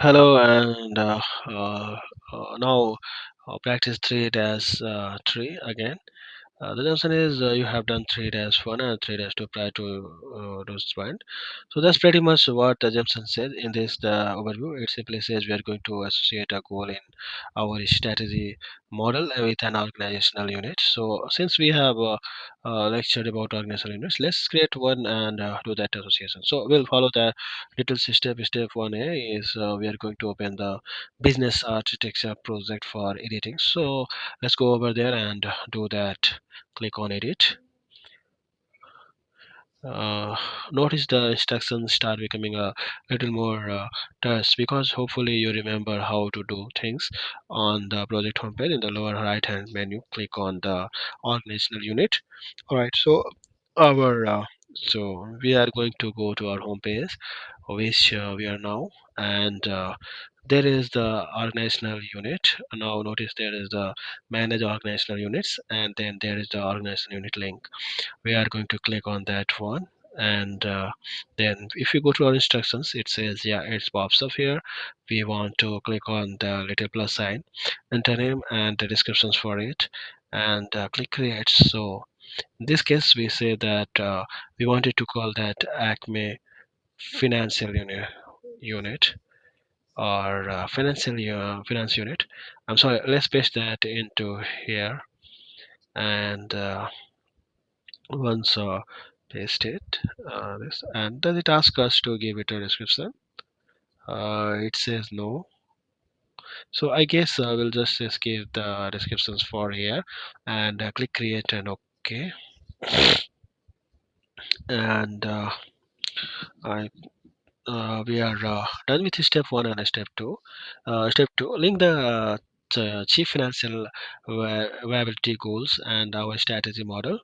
Hello, and now practice 3-3 again. The lesson is you have done 3-1 and 3-2 prior to this point. So that's pretty much what Jameson said in this the overview. It simply says we are going to associate a goal in our strategy model with an organizational unit. So since we have lectured about organizational units, let's create one and do that association. So we'll follow the little step. Step 1A is we are going to open the business architecture project for editing. So let's go over there and do that. Click on edit. uh, Notice the instructions start becoming a little more terse because hopefully you remember how to do things. On the project homepage in the lower right hand menu, click on the organizational unit. All right, so our we are going to go to our home page, which we are now, and there is the organizational unit. Now notice there is the manage organizational units, and then there is the organizational unit link. We are going to click on that one, and then if you go to our instructions, it says, yeah, it pops up here. We want to click on the little plus sign, enter name and the descriptions for it, and click create. So in this case we say that we wanted to call that Acme financial unit, or finance unit. I'm sorry, let's paste that into here, and once paste it, this, and does it ask us to give it a description? It says no, so I guess we'll just give the descriptions for here, and click create and okay. And I we are done with step 1 and step 2. Step 2, link the chief financial viability goals and our strategy model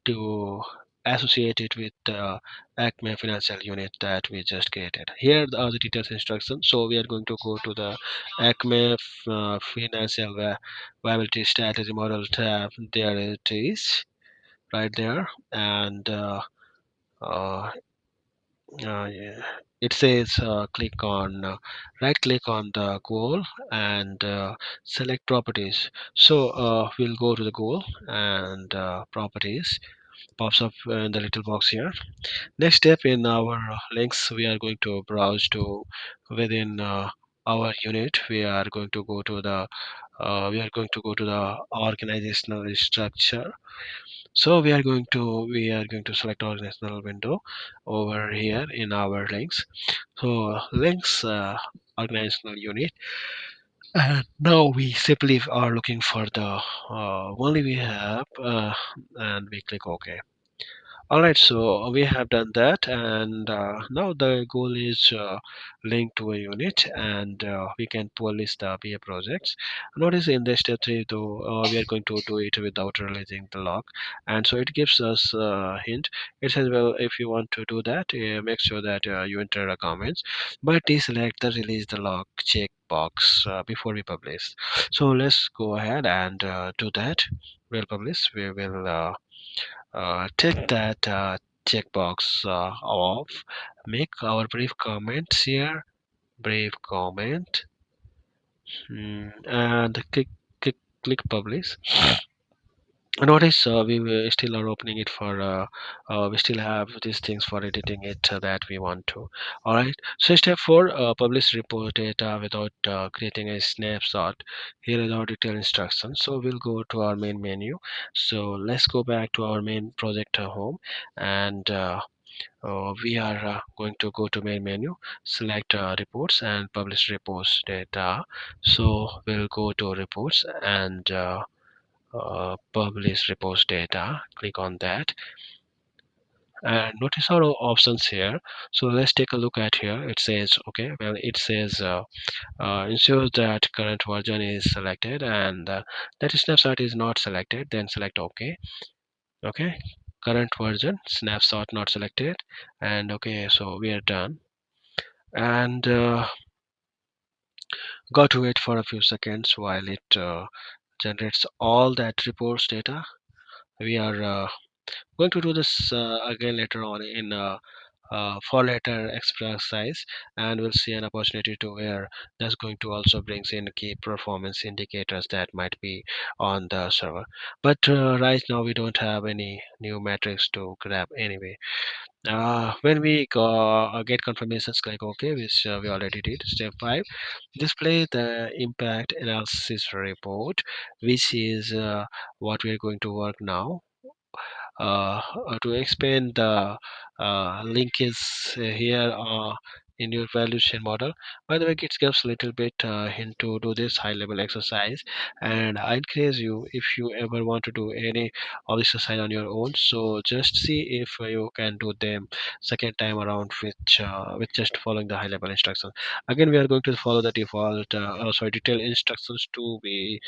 to associate it with the Acme financial unit that we just created. Here are the details instructions. So we are going to go to the Acme financial viability strategy model tab. There it is, right there, and uh, yeah. It says click on right click on the goal and select properties. So we'll go to the goal and properties pops up in the little box here. Next step in our links, we are going to browse to within our unit. We are going to go to the organizational structure. So we are going to select organizational window over here in our links. So links, organizational unit, and now we simply are looking for the only we have, and we click OK. All right, so we have done that, and now the goal is linked to a unit, and we can publish the BA projects. Notice in the step 3, though, we are going to do it without releasing the log, and so it gives us a hint. It says, well, if you want to do that, make sure that you enter the comments, but deselect the release the log checkbox before we publish. So let's go ahead and do that. We'll publish. We will. Take that checkbox off. Make our brief comments here. Brief comment. And click publish. Notice we still are opening it for we still have these things for editing it that we want to. All right, so step 4, publish report data without creating a snapshot. Here is our detailed instructions. So we'll go to our main menu. So let's go back to our main project home, and we are going to go to main menu, select reports and publish reports data. So we'll go to reports and publish reports data, click on that, and notice our options here. So let's take a look at here. It says, okay, well, it says ensure that current version is selected, and that snapshot is not selected, then select OK. Okay, current version snapshot not selected, and okay, so we are done. And got to wait for a few seconds while it generates all that reports data. We are going to do this again later on in for later exercise, and we'll see an opportunity to where that's going to also brings in key performance indicators that might be on the server. But right now we don't have any new metrics to grab anyway. When we get confirmations, click OK, which we already did. Step 5, display the impact analysis report, which is what we're going to work now. To explain the link is here in your valuation model. By the way, it gives a little bit hint to do this high level exercise, and I encourage you, if you ever want to do any of this exercise on your own, so just see if you can do them second time around with just following the high level instructions. Again, we are going to follow the default sorry, detailed instructions to be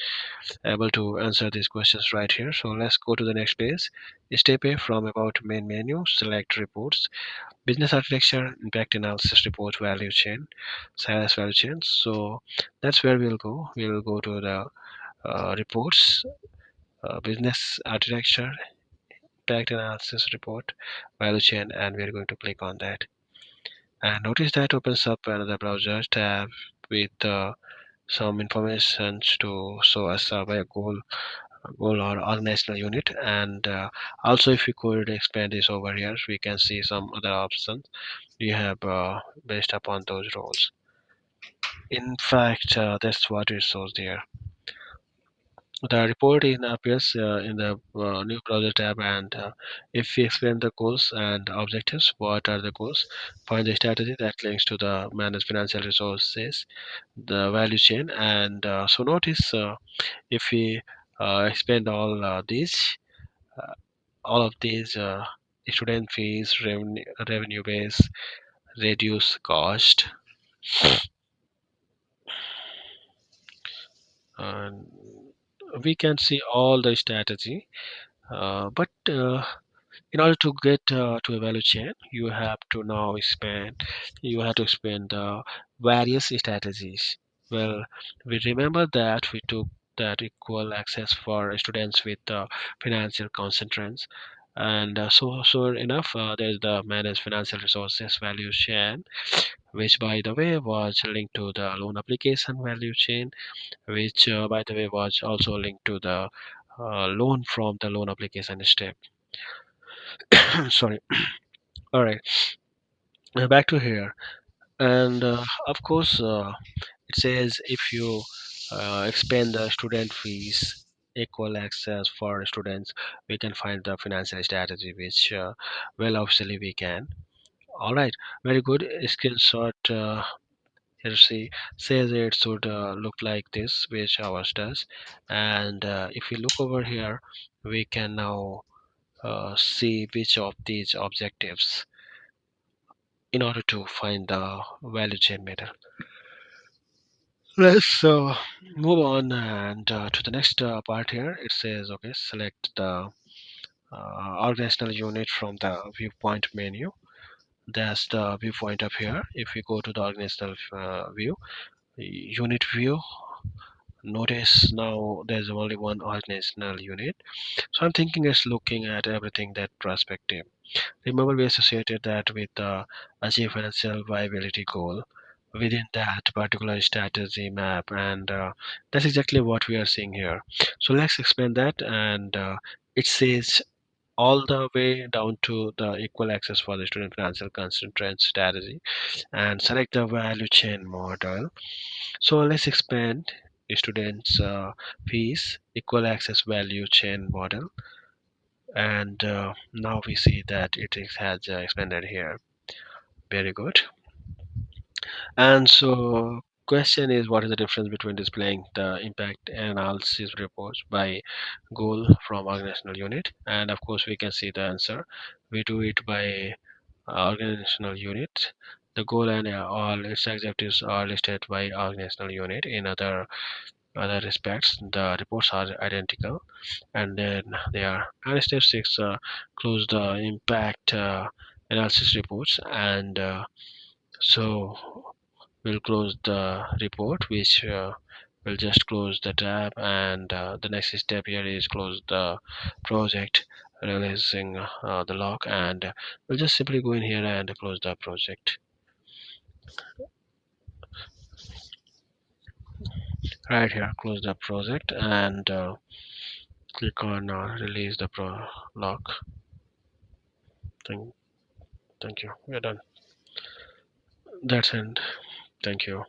able to answer these questions right here. So let's go to the next page. Step A, from about main menu, select reports, business architecture, impact analysis report, value chain, sales value chain. So that's where we'll go. We'll go to the reports, business architecture, impact analysis report, value chain, and we're going to click on that. And notice that opens up another browser tab with some information to show us a goal or organizational unit. And also, if we could expand this over here, we can see some other options we have based upon those roles. In fact, that's what it shows there. The report in appears in the new browser tab, and if we explain the goals and objectives, what are the goals, find the strategy that links to the managed financial resources, the value chain. And so notice, if we expand all of these student fees, revenue base, reduce cost, and we can see all the strategy. But in order to get to a value chain, you have to expand the various strategies. Well, we remember that we took that equal access for students with financial constraints. And so enough, there's the managed financial resources value chain, which by the way was linked to the loan application value chain, which by the way was also linked to the loan from the loan application step. Sorry. All right, back to here. And of course, it says if you expand the student fees, equal access for students, we can find the financial strategy, which well, obviously we can. All right, very good. Screenshot. Here see says it should look like this, which ours does. And if we look over here, we can now see which of these objectives in order to find the value chain method. Let's move on and to the next part here. It says, okay, select the organizational unit from the viewpoint menu. That's the viewpoint up here. If we go to the organizational view, unit view, notice now there's only one organizational unit. So I'm thinking it's looking at everything that perspective. Remember, we associated that with the achieve financial viability goal within that particular strategy map, and that's exactly what we are seeing here. So let's expand that, and it says all the way down to the equal access for the student financial constraint strategy, and select the value chain model. So let's expand students fees equal access value chain model, and now we see that has expanded here. Very good. And so question is, what is the difference between displaying the impact analysis reports by goal from organizational unit? And of course we can see the answer. We do it by organizational unit. The goal and all its executives are listed by organizational unit. In other respects, the reports are identical, and then they are. And step 6, close the impact analysis reports, and so we'll close the report, which will just close the tab, and the next step here is close the project, releasing the lock, and we'll just simply go in here and close the project. Right here, close the project, and click on release the lock. Thank, thank you. We're done. That's it. Thank you.